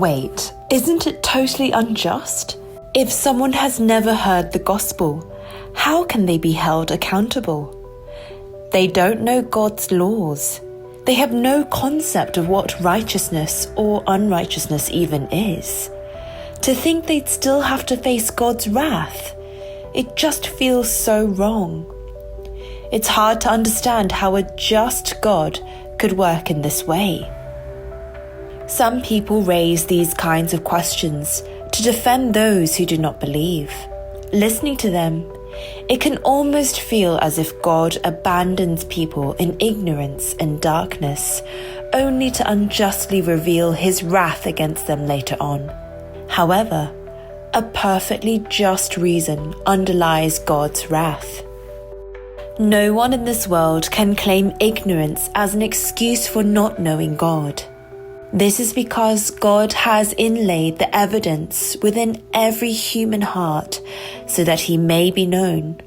Wait, isn't it totally unjust? If someone has never heard the gospel, how can they be held accountable? They don't know God's laws. They have no concept of what righteousness or unrighteousness even is. To think they'd still have to face God's wrath, it just feels so wrong. It's hard to understand how a just God could work in this way. Some people raise these kinds of questions to defend those who do not believe. Listening to them, it can almost feel as if God abandons people in ignorance and darkness, only to unjustly reveal his wrath against them later on. However, a perfectly just reason underlies God's wrath. No one in this world can claim ignorance as an excuse for not knowing God. This is because God has inlaid the evidence within every human heart so that he may be known.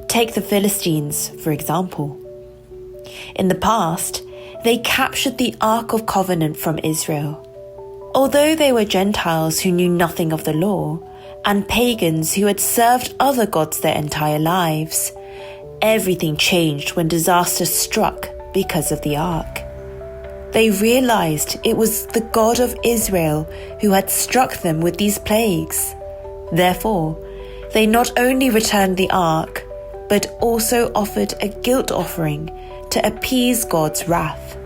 Take the Philistines, for example. In the past, they captured the Ark of Covenant from Israel. Although they were Gentiles who knew nothing of the law, and pagans who had served other gods their entire lives, everything changed when disaster struck because of the Ark. They realized it was the God of Israel who had struck them with these plagues. Therefore, they not only returned the Ark, but also offered a guilt offering to appease God's wrath.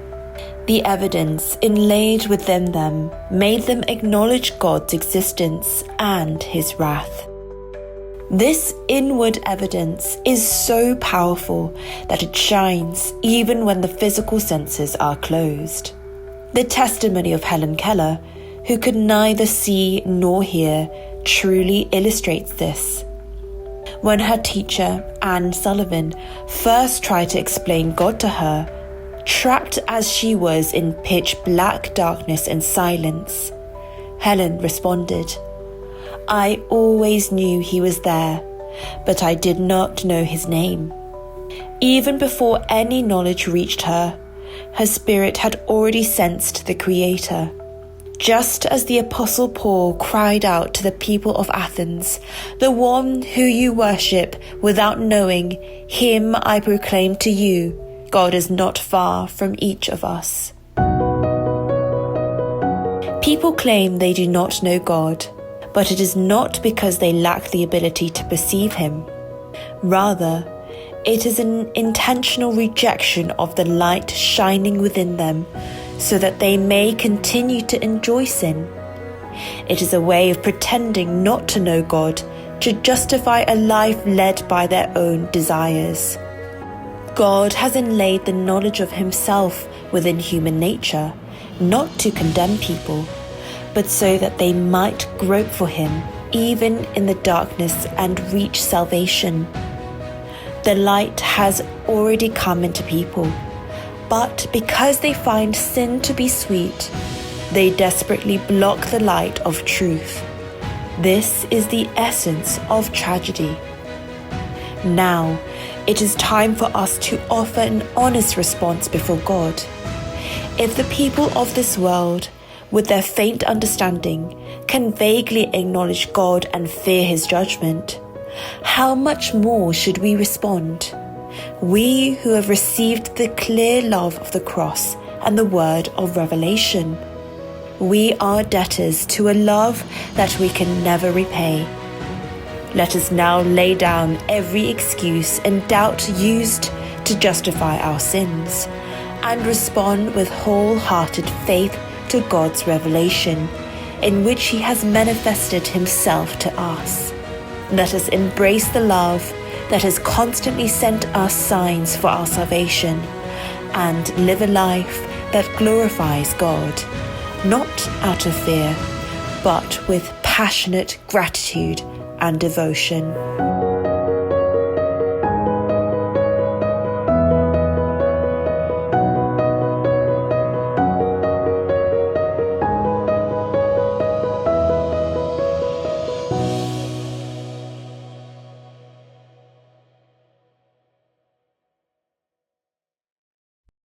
The evidence inlaid within them made them acknowledge God's existence and his wrath. This inward evidence is so powerful that it shines even when the physical senses are closed. The testimony of Helen Keller, who could neither see nor hear, truly illustrates this. When her teacher, Anne Sullivan, first tried to explain God to her, trapped as she was in pitch black darkness and silence, Helen responded, "I always knew he was there, but I did not know his name." Even before any knowledge reached her, her spirit had already sensed the Creator. Just as the Apostle Paul cried out to the people of Athens, "The one who you worship without knowing, him I proclaim to you, God is not far from each of us." People claim they do not know God, but it is not because they lack the ability to perceive him. Rather, it is an intentional rejection of the light shining within them so that they may continue to enjoy sin. It is a way of pretending not to know God to justify a life led by their own desires. God has inlaid the knowledge of himself within human nature, not to condemn people, but so that they might grope for him even in the darkness and reach salvation. The light has already come into people, but because they find sin to be sweet, they desperately block the light of truth. This is the essence of tragedy. Now, it is time for us to offer an honest response before God. If the people of this world, with their faint understanding, can vaguely acknowledge God and fear his judgment, how much more should we respond? We who have received the clear love of the cross and the word of revelation. We are debtors to a love that we can never repay. Let us now lay down every excuse and doubt used to justify our sins, and respond with wholehearted faith to God's revelation, in which he has manifested himself to us. Let us embrace the love that has constantly sent us signs for our salvation, and live a life that glorifies God, not out of fear, but with passionate gratitude and devotion.